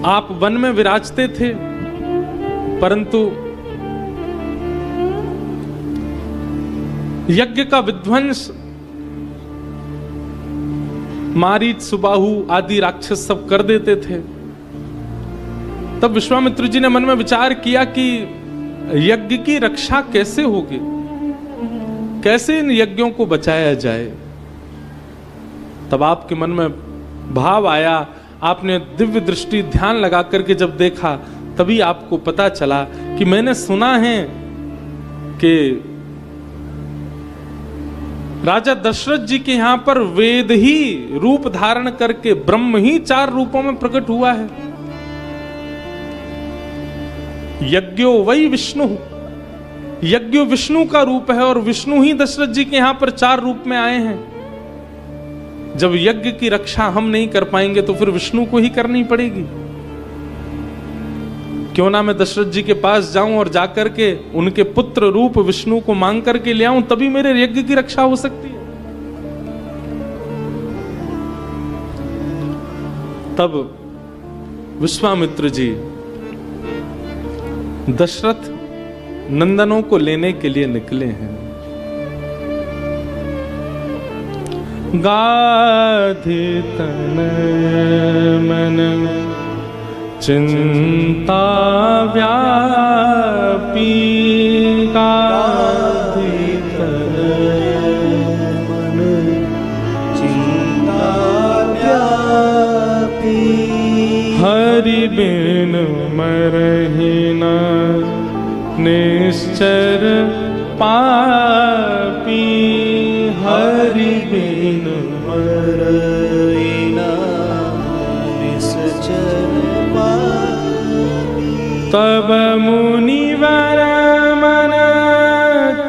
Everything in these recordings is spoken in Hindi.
आप वन में विराजते थे, परंतु यज्ञ का विध्वंस मारीच, सुबाहु आदि राक्षस सब कर देते थे। तब विश्वामित्र जी ने मन में विचार किया कि यज्ञ की रक्षा कैसे होगी, कैसे इन यज्ञों को बचाया जाए। तब आपके मन में भाव आया, आपने दिव्य दृष्टि ध्यान लगा करके जब देखा, तभी आपको पता चला कि मैंने सुना है कि राजा दशरथ जी के यहां पर वेद ही रूप धारण करके ब्रह्म ही 4 रूपों में प्रकट हुआ है। यज्ञो वही विष्णु, यज्ञ विष्णु का रूप है और विष्णु ही दशरथ जी के यहां पर 4 रूप में आए हैं। जब यज्ञ की रक्षा हम नहीं कर पाएंगे तो फिर विष्णु को ही करनी पड़ेगी। क्यों ना मैं दशरथ जी के पास जाऊं और जाकर के उनके पुत्र रूप विष्णु को मांग करके ले आऊं, तभी मेरे यज्ञ की रक्षा हो सकती है। तब विश्वामित्र जी दशरथ नंदनों को लेने के लिए निकले हैं। गाधि तन मन चिंता व्यापी, गाधि तन मन चिंता व्यापी, हरि बिन मरहि न निश्चर पापी, हरि बिन मरहि न निश्चर पापी। तब मुनिवर मन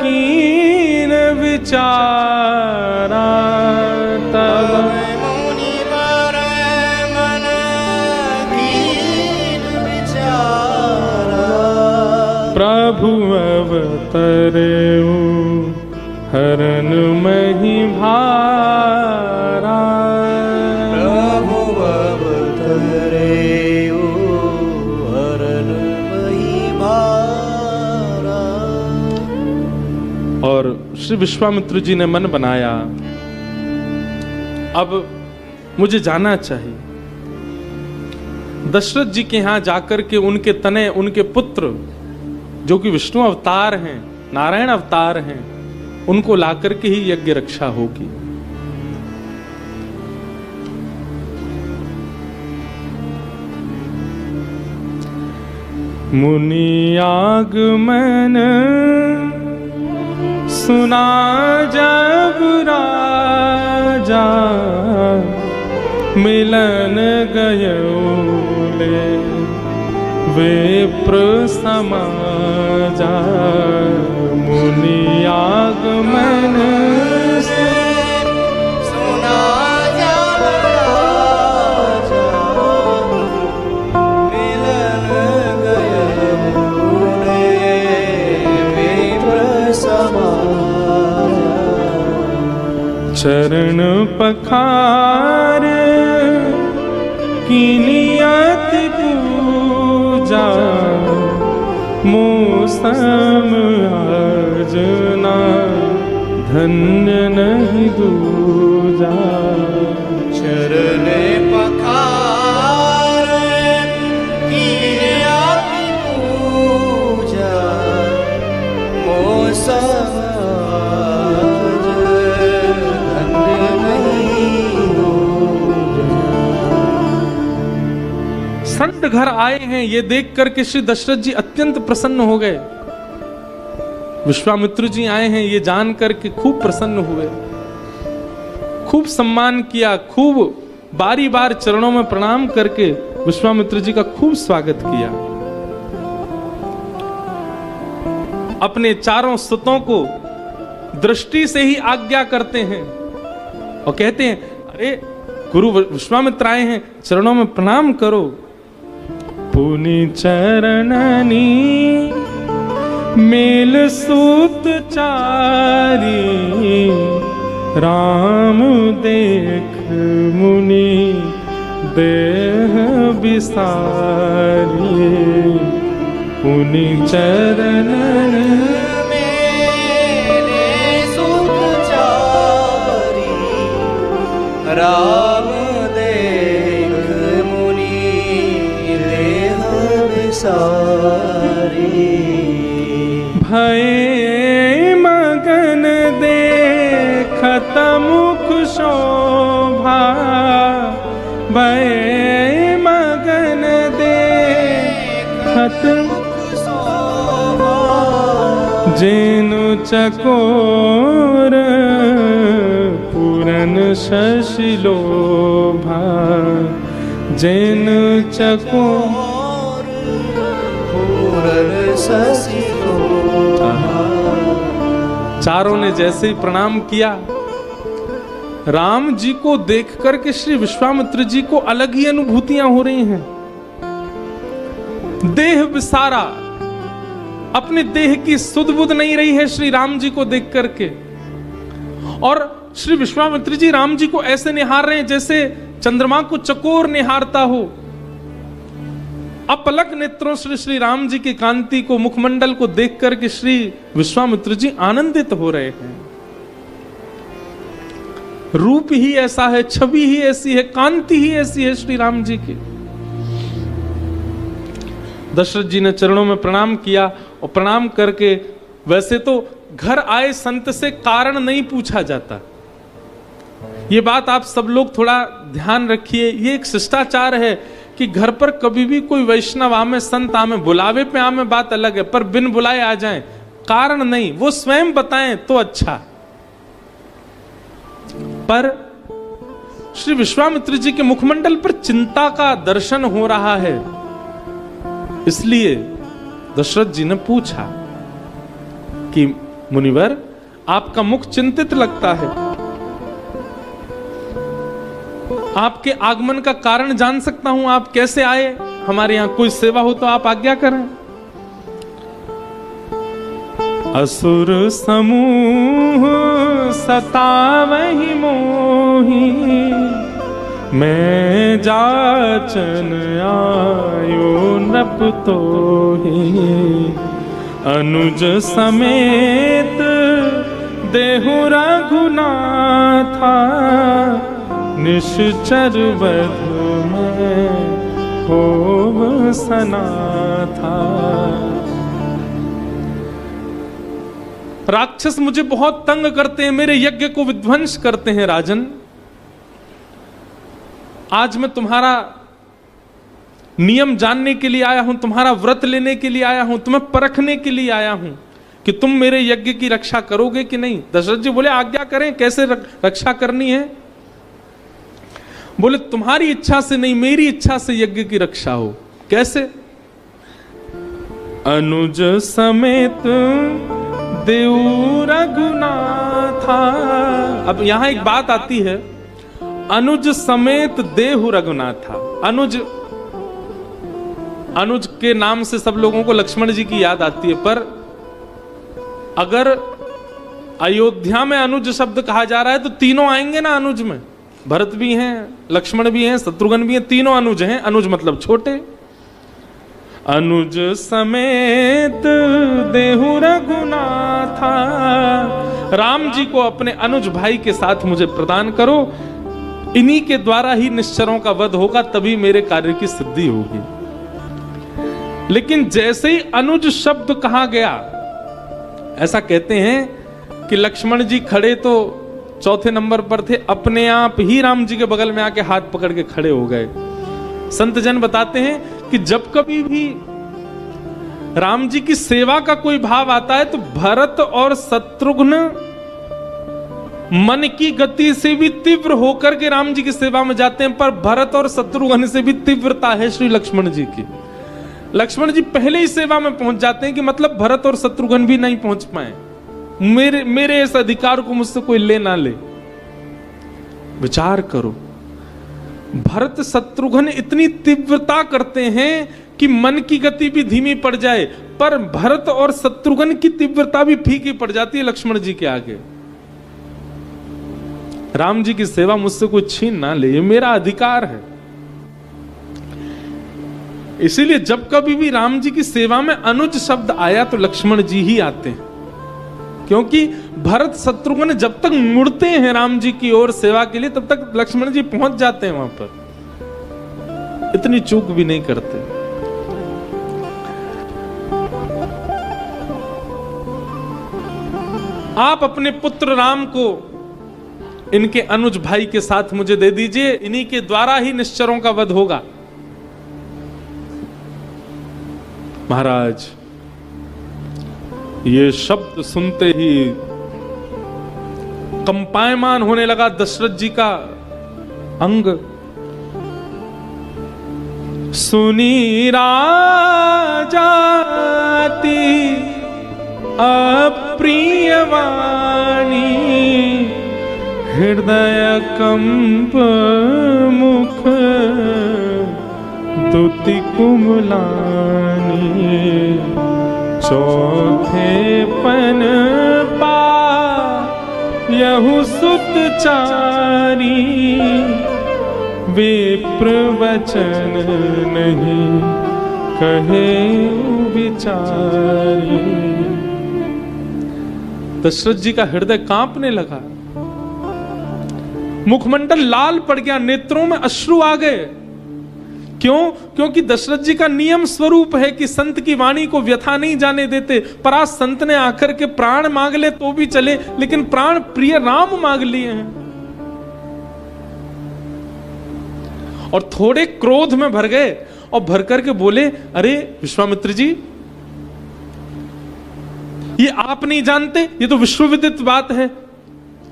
कीन विचारा, तब मुनिवर मन कीन विचारा, प्रभु अवतरेउ हरन मही भारा, प्रभु अवतरेउ हरन मही भारा। और श्री विश्वामित्र जी ने मन बनाया, अब मुझे जाना चाहिए। दशरथ जी के यहां जाकर के उनके तने, उनके पुत्र जो कि विष्णु अवतार हैं, नारायण अवतार हैं, उनको लाकर के ही यज्ञ रक्षा होगी। मुनि आगमन सुना जब राजा, मिलन गयो ले विप्र समाजा। मुनि आगमन सुना जब राजा, मिलन गयो विप्र समाजा। चरण पखार की नियत पूजा, मौसम आजना धन्य नहीं दूजा। चरण पखार की नियत पूजा, मौसम संत घर आए हैं, ये देख करके श्री दशरथ जी अत्यंत प्रसन्न हो गए। विश्वामित्र जी आए हैं ये जान करके खूब प्रसन्न हुए, खूब सम्मान किया, खूब बारी बार चरणों में प्रणाम करके विश्वामित्र जी का खूब स्वागत किया। अपने चारों सुतों को दृष्टि से ही आज्ञा करते हैं और कहते हैं, अरे गुरु विश्वामित्र आए हैं, चरणों में प्रणाम करो। पुनि चरणनी मेल सूत चारी, राम देख मुनि देह बिसारी पुनि चरण मेरे सुख चारी राम देख मुनि देह बिसारी भय मगन देखत मुख शोभा भय मगन देखत जेनु चकोर पूरन शशि लोभा जेनु चकोर पूरन शशि लोभा। चारों ने जैसे ही प्रणाम किया, राम जी को देख करके श्री विश्वामित्र जी को अलग ही अनुभूतियां हो रही हैं। देह विसारा, अपने देह की सुध बुध नहीं रही है श्री राम जी को देख करके। और श्री विश्वामित्र जी राम जी को ऐसे निहार रहे हैं जैसे चंद्रमा को चकोर निहारता हो। अपलक नेत्रों से श्री राम जी की कांति को, मुखमंडल को देख करके श्री विश्वामित्र जी आनंदित हो रहे हैं। रूप ही ऐसा है, छवि ही ऐसी है, कांति ही ऐसी है श्री राम जी की। दशरथ जी ने चरणों में प्रणाम किया और प्रणाम करके, वैसे तो घर आए संत से कारण नहीं पूछा जाता, ये बात आप सब लोग थोड़ा ध्यान रखिए। ये एक शिष्टाचार है कि घर पर कभी भी कोई वैष्णव आमे, संत आमे, बुलावे पे आमे बात अलग है, पर बिन बुलाए आ जाएं, कारण नहीं, वो स्वयं बताएं तो अच्छा। पर श्री विश्वामित्र जी के मुखमंडल पर चिंता का दर्शन हो रहा है, इसलिए दशरथ जी ने पूछा कि मुनिवर आपका मुख चिंतित लगता है, आपके आगमन का कारण जान सकता हूं? आप कैसे आए? हमारे यहां कोई सेवा हो तो आप आज्ञा करें। असुर समूह सतावहि मोहि, मैं जाचन आयो नप तोहि। अनुज समेत देहु रघुनाथा, निश्चर वध में होव सनाथा। राक्षस मुझे बहुत तंग करते हैं, मेरे यज्ञ को विध्वंस करते हैं राजन। आज मैं तुम्हारा नियम जानने के लिए आया हूं, तुम्हारा व्रत लेने के लिए आया हूं, तुम्हें परखने के लिए आया हूं कि तुम मेरे यज्ञ की रक्षा करोगे कि नहीं। दशरथ जी बोले आज्ञा करें, कैसे रक्षा करनी है? बोले तुम्हारी इच्छा से नहीं, मेरी इच्छा से यज्ञ की रक्षा हो। कैसे? अनुज समेत देव रघुनाथा। अब यहां एक बात आती है, अनुज समेत देहु रघुनाथा। अनुज के नाम से सब लोगों को लक्ष्मण जी की याद आती है, पर अगर अयोध्या में अनुज शब्द कहा जा रहा है तो तीनों आएंगे ना अनुज में। भरत भी हैं, लक्ष्मण भी हैं, शत्रुघ्न भी हैं, तीनों अनुज हैं। अनुज मतलब छोटे। अनुज समेत देहु रघुनाथा, राम जी को अपने अनुज भाई के साथ मुझे प्रदान करो, इन्हीं के द्वारा ही निश्चरों का वध होगा, तभी मेरे कार्य की सिद्धि होगी। लेकिन जैसे ही अनुज शब्द कहा गया, ऐसा कहते हैं कि लक्ष्मण जी खड़े तो चौथे नंबर पर थे, अपने आप ही राम जी के बगल में आके हाथ पकड़ के खड़े हो गए। संत जन बताते हैं कि जब कभी भी राम जी की सेवा का कोई भाव आता है तो भरत और शत्रुघ्न मन की गति से भी तीव्र होकर के राम जी की सेवा में जाते हैं, पर भरत और शत्रुघ्न से भी तीव्रता है श्री लक्ष्मण जी की। लक्ष्मण जी पहले ही सेवा में पहुंच जाते हैं कि मतलब भरत और शत्रुघ्न भी नहीं पहुंच पाए, मेरे इस अधिकार को मुझसे कोई ले ना ले। विचार करो, भरत शत्रुघ्न इतनी तीव्रता करते हैं कि मन की गति भी धीमी पड़ जाए, पर भरत और शत्रुघ्न की तीव्रता भी फीकी पड़ जाती है लक्ष्मण जी के आगे। राम जी की सेवा मुझसे कोई छीन ना ले, ये मेरा अधिकार है। इसीलिए जब कभी भी राम जी की सेवा में अनुज शब्द आया तो लक्ष्मण जी ही आते हैं, क्योंकि भरत शत्रुघ्न जब तक मुड़ते हैं राम जी की ओर सेवा के लिए तब तक लक्ष्मण जी पहुंच जाते हैं वहां पर, इतनी चूक भी नहीं करते। आप अपने पुत्र राम को इनके अनुज भाई के साथ मुझे दे दीजिए, इन्हीं के द्वारा ही निश्चरों का वध होगा। महाराज ये शब्द सुनते ही कंपायमान होने लगा दशरथ जी का अंग। सुनी राजाती अप्रिय वाणी, हृदय कंप मुख दुति कुमलानी, चौथे पन पा यहु सुत चारी, विप्र वचन नहीं कहे विचारी। दशरथ जी का हृदय कांपने लगा, मुखमंडल लाल पड़ गया, नेत्रों में अश्रु आ गए। क्यों? क्योंकि दशरथ जी का नियम स्वरूप है कि संत की वाणी को व्यथा नहीं जाने देते। पर आज संत ने आकर के प्राण मांग ले तो भी चले, लेकिन प्राण प्रिय राम मांग लिए हैं। और थोड़े क्रोध में भर गए और भर करके बोले, अरे विश्वामित्र जी, ये आप नहीं जानते, ये तो विश्वविदित बात है।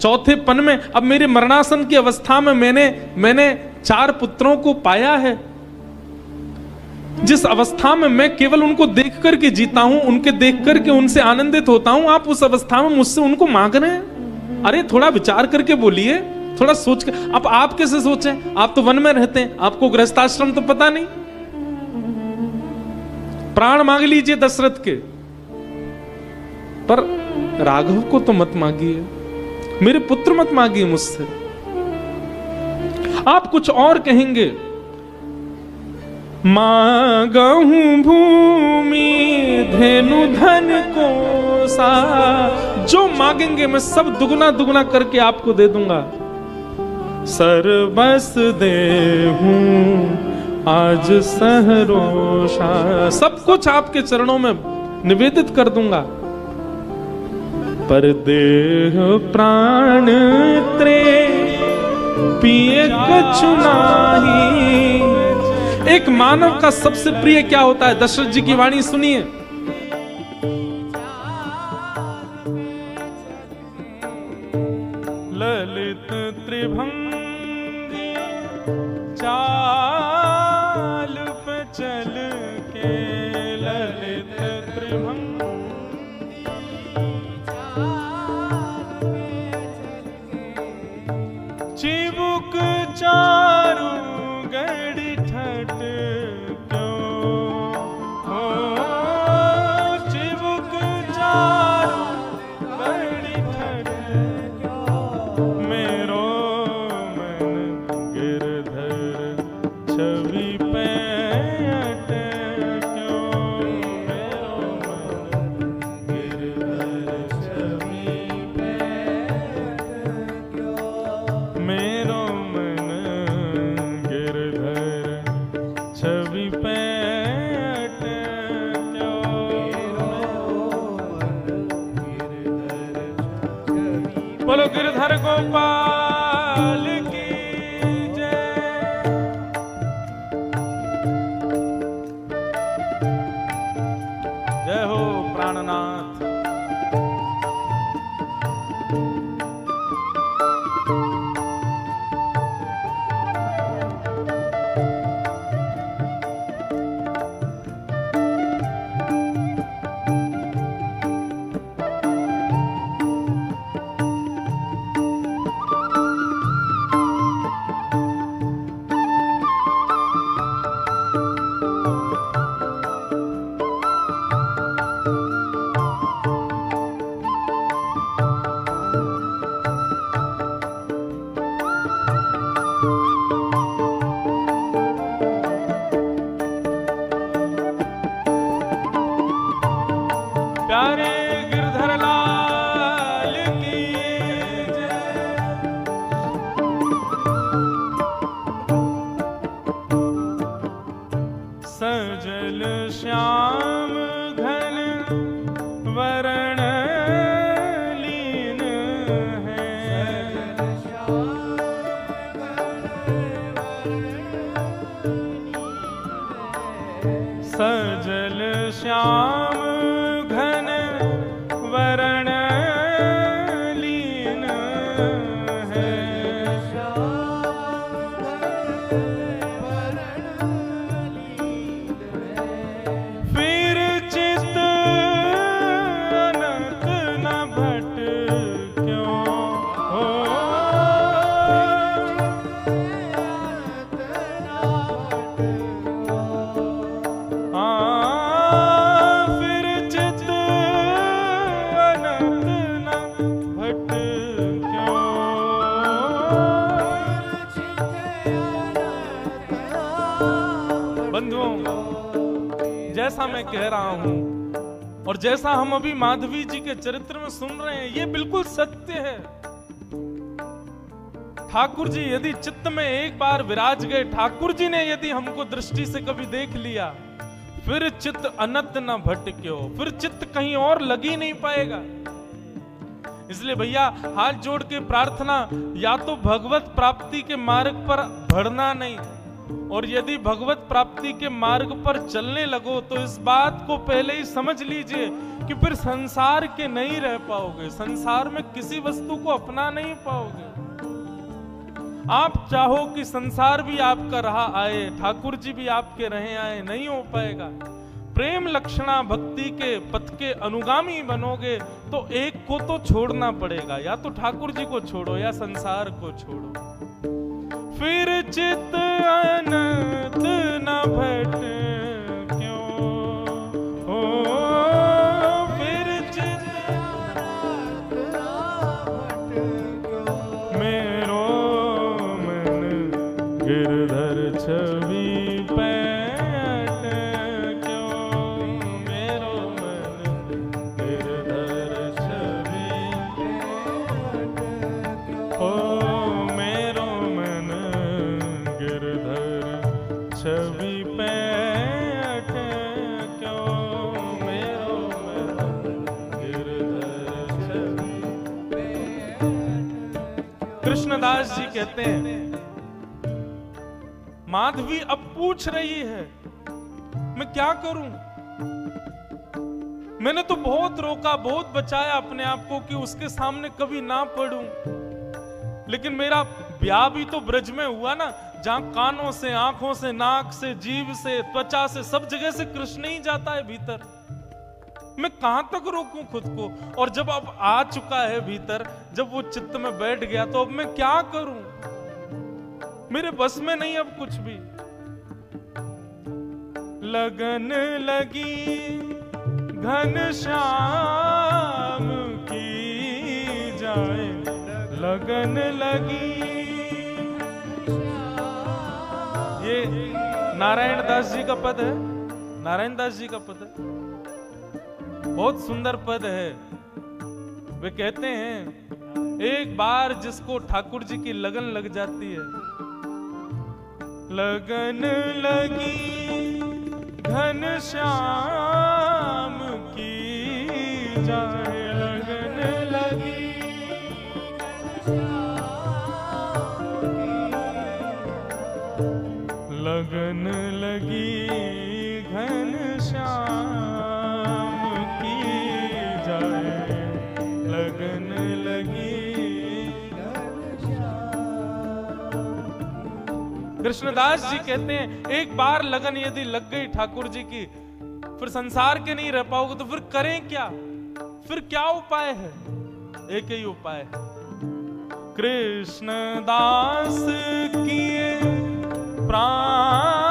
चौथे पन में, अब मेरे मरणासन की अवस्था में मैंने 4 पुत्रों को पाया है। जिस अवस्था में मैं केवल उनको देख करके जीता हूं, उनके देख करके उनसे आनंदित होता हूं, आप उस अवस्था में मुझसे उनको मांग रहे हैं। अरे थोड़ा विचार करके बोलिए, थोड़ा सोच कर। अब आप कैसे सोचें? आप तो वन में रहते हैं, आपको गृहस्थाश्रम तो पता नहीं। प्राण मांग लीजिए दशरथ के, पर राघव को तो मत मांगिए, मेरे पुत्र मत मांगिए मुझसे। आप कुछ और कहेंगे, मांगहूं भूमि धेनु धन को सा, जो मांगेंगे मैं सब दुगना दुगना करके आपको दे दूंगा। सर्वस देहूं आज सहरोषा, सब कुछ आपके चरणों में निवेदित कर दूंगा। पर देह प्राण त्रे पिए कछु नाही। एक मानव का सबसे प्रिय क्या होता है? दशरथ जी की वाणी सुनिए। ललित त्रिभंगी चाल पे चल के, ललित त्रिभंगी चिबुक चारु गड़ी ठट क्यों हो, चिबुक चारु गड़ी ठट क्यों, मेरो मन गिरधर छवि पे अटक क्यों, मेरो मन गिरधर छवि पे अटक क्यों, मेरो मन गिरधर छवि पे अटक क्यों। बोलो गिरधर गोपाल की जय। जय हो प्राणनाथ। सजल श्याम घन वरण लीन है। सजल श्याम घन वरण लीन है। फिर चित अनंत न भट क्यों हो। फिर चित अनंत न भट क्यों। बंधुओं, जैसा मैं कह रहा हूं और जैसा हम अभी माधवी जी के चरित्र में सुन रहे हैं, ये बिल्कुल सत्य है। ठाकुर जी यदि चित्त में एक बार विराज गए, ठाकुर जी ने यदि हमको दृष्टि से कभी देख लिया, फिर चित्त अनंत न भटक्यो, फिर चित्त कहीं और लग ही नहीं पाएगा। इसलिए भैया हाथ जोड़ के प्रार्थना, या तो भगवत प्राप्ति के मार्ग पर बढ़ना नहीं, और यदि भगवत प्राप्ति के मार्ग पर चलने लगो तो इस बात को पहले ही समझ लीजिए कि फिर संसार के नहीं रह पाओगे, संसार में किसी वस्तु को अपना नहीं पाओगे। आप चाहो कि संसार भी आपका रहा आए, ठाकुर जी भी आपके रहे आए, नहीं हो पाएगा। प्रेम लक्षणा भक्ति के पथ के अनुगामी बनोगे तो एक को तो छोड़ना पड़ेगा, या तो ठाकुर जी को छोड़ो या संसार को छोड़ो। फिर चित्त अनंत न भट क्यों हो। फिर चित्त मेरो मन गिरधर छवि पैठ क्यों। मेरो मन गिरधर छवि ओ मेरो मन गिरधर छवि पैठ क्यों। मेरो मन गिरधर छवि। कृष्णदास जी कहते हैं, माधवी अब पूछ रही है मैं क्या करूं। मैंने तो बहुत रोका, बहुत बचाया अपने आप को कि उसके सामने कभी ना पड़ूं, लेकिन मेरा ब्याह भी तो ब्रज में हुआ ना, जहां कानों से, आंखों से, नाक से, जीभ से, त्वचा से, सब जगह से कृष्ण ही जाता है भीतर। मैं कहां तक रोकूं खुद को। और जब अब आ चुका है भीतर, जब वो चित्त में बैठ गया, तो अब मैं क्या करूं। मेरे बस में नहीं अब कुछ भी। लगन लगी घनश्याम की जाए, लगन लगी। ये नारायण दास जी का पद है, नारायण दास जी का पद है, बहुत सुंदर पद है। वे कहते हैं, एक बार जिसको ठाकुर जी की लगन लग जाती है, लगन लगी घनश्याम की जाए, लगन लगी लगन लगी घनश्याम की जाए, लगन लगी। कृष्णदास जी कहते हैं, एक बार लगन यदि लग गई ठाकुर जी की, फिर संसार के नहीं रह पाओगे, तो फिर करें क्या। फिर क्या उपाय है। एक ही उपाय है, कृष्णदास किए प्राण